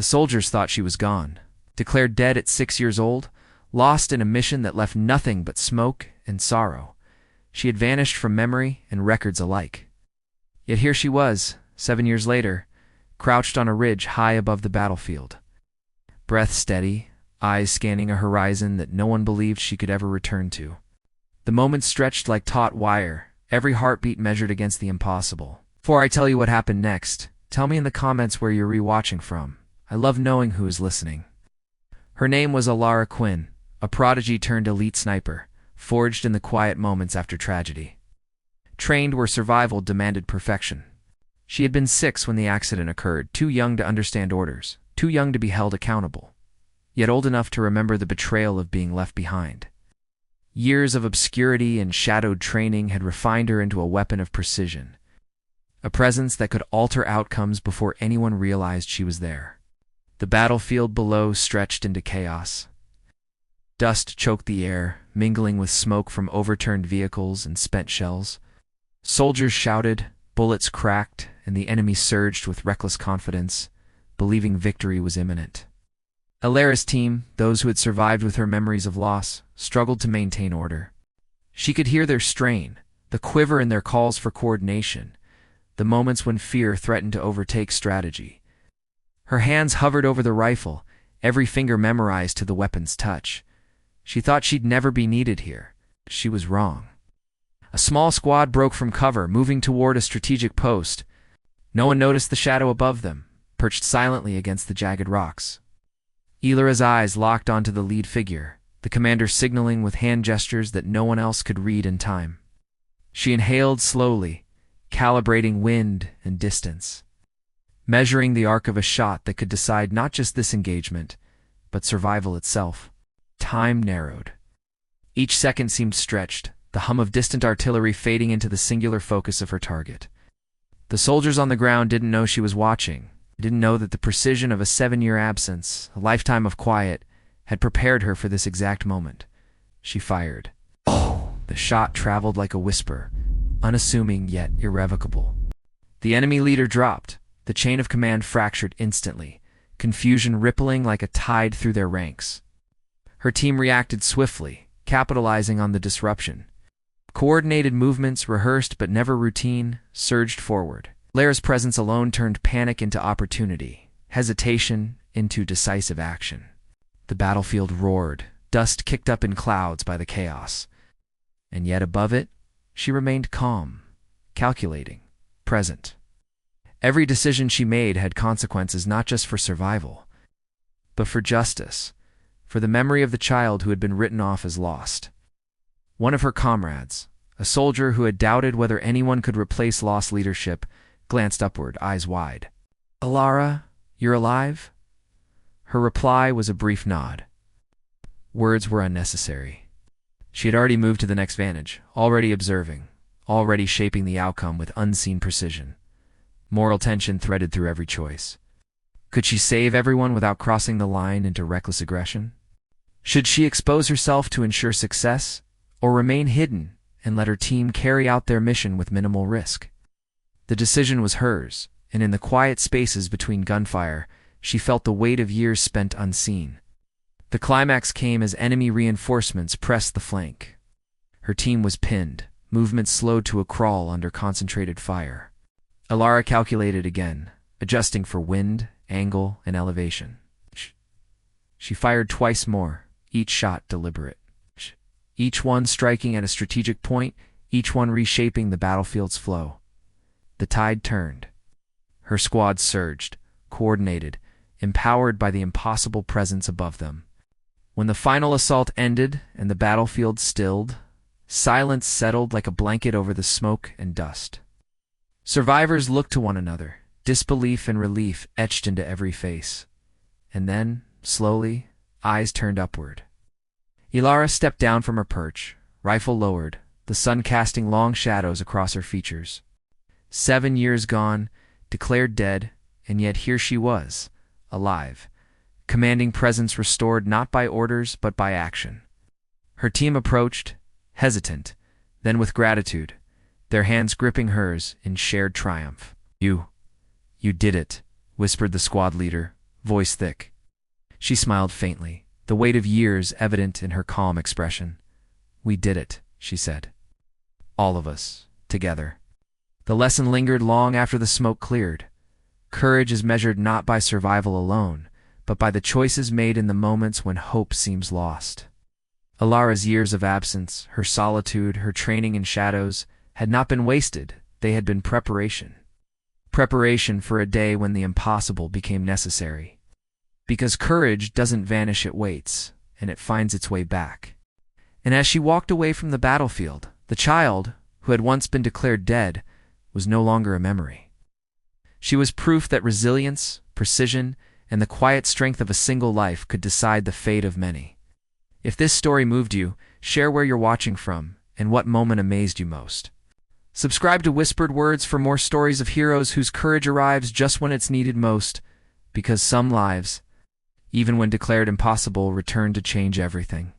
The soldiers thought she was gone, declared dead at 6 years old, lost in a mission that left nothing but smoke and sorrow. She had vanished from memory and records alike. Yet here she was, 7 years later, crouched on a ridge high above the battlefield. Breath steady, eyes scanning a horizon that no one believed she could ever return to. The moments stretched like taut wire, every heartbeat measured against the impossible. Before I tell you what happened next, tell me in the comments where you're rewatching from. I love knowing who is listening. Her name was Elara Quinn, a prodigy turned elite sniper, forged in the quiet moments after tragedy. Trained where survival demanded perfection. She had been 6 when the accident occurred, too young to understand orders, too young to be held accountable, yet old enough to remember the betrayal of being left behind. Years of obscurity and shadowed training had refined her into a weapon of precision, a presence that could alter outcomes before anyone realized she was there. The battlefield below stretched into chaos. Dust choked the air, mingling with smoke from overturned vehicles and spent shells. Soldiers shouted, bullets cracked, and the enemy surged with reckless confidence, believing victory was imminent. Elara's team, those who had survived with her memories of loss, struggled to maintain order. She could hear their strain, the quiver in their calls for coordination, the moments when fear threatened to overtake strategy. Her hands hovered over the rifle, every finger memorized to the weapon's touch. She thought she'd never be needed here. She was wrong. A small squad broke from cover, moving toward a strategic post. No one noticed the shadow above them, perched silently against the jagged rocks. Elara's eyes locked onto the lead figure, the commander signaling with hand gestures that no one else could read in time. She inhaled slowly, calibrating wind and distance, measuring the arc of a shot that could decide not just this engagement, but survival itself. Time narrowed. Each second seemed stretched, the hum of distant artillery fading into the singular focus of her target. The soldiers on the ground didn't know she was watching, didn't know that the precision of a 7-year absence, a lifetime of quiet, had prepared her for this exact moment. She fired. Oh! The shot traveled like a whisper, unassuming yet irrevocable. The enemy leader dropped. The chain of command fractured instantly, confusion rippling like a tide through their ranks. Her team reacted swiftly, capitalizing on the disruption. Coordinated movements, rehearsed but never routine, surged forward. Elara's presence alone turned panic into opportunity, hesitation into decisive action. The battlefield roared, dust kicked up in clouds by the chaos. And yet above it, she remained calm, calculating, present. Every decision she made had consequences not just for survival, but for justice, for the memory of the child who had been written off as lost. One of her comrades, a soldier who had doubted whether anyone could replace lost leadership, glanced upward, eyes wide. "Elara, you're alive?" Her reply was a brief nod. Words were unnecessary. She had already moved to the next vantage, already observing, already shaping the outcome with unseen precision. Moral tension threaded through every choice. Could she save everyone without crossing the line into reckless aggression? Should she expose herself to ensure success, or remain hidden and let her team carry out their mission with minimal risk? The decision was hers, and in the quiet spaces between gunfire, she felt the weight of years spent unseen. The climax came as enemy reinforcements pressed the flank. Her team was pinned, movements slowed to a crawl under concentrated fire. Elara calculated again, adjusting for wind, angle, and elevation. She fired twice more, each shot deliberate. Each one striking at a strategic point, each one reshaping the battlefield's flow. The tide turned. Her squad surged, coordinated, empowered by the impossible presence above them. When the final assault ended and the battlefield stilled, silence settled like a blanket over the smoke and dust. Survivors looked to one another, disbelief and relief etched into every face. And then, slowly, eyes turned upward. Elara stepped down from her perch, rifle lowered, the sun casting long shadows across her features. 7 years gone, declared dead, and yet here she was, alive, commanding presence restored not by orders but by action. Her team approached, hesitant, then with gratitude, their hands gripping hers in shared triumph. You did it," whispered the squad leader, voice thick. She smiled faintly, the weight of years evident in her calm expression. "We did it," she said. "All of us, together." The lesson lingered long after the smoke cleared. Courage is measured not by survival alone, but by the choices made in the moments when hope seems lost. Elara's years of absence, her solitude, her training in shadows, had not been wasted, they had been preparation. Preparation for a day when the impossible became necessary. Because courage doesn't vanish, it waits, and it finds its way back. And as she walked away from the battlefield, the child, who had once been declared dead, was no longer a memory. She was proof that resilience, precision, and the quiet strength of a single life could decide the fate of many. If this story moved you, share where you're watching from and what moment amazed you most. Subscribe to Whispered Words for more stories of heroes whose courage arrives just when it's needed most, because some lives, even when declared impossible, return to change everything.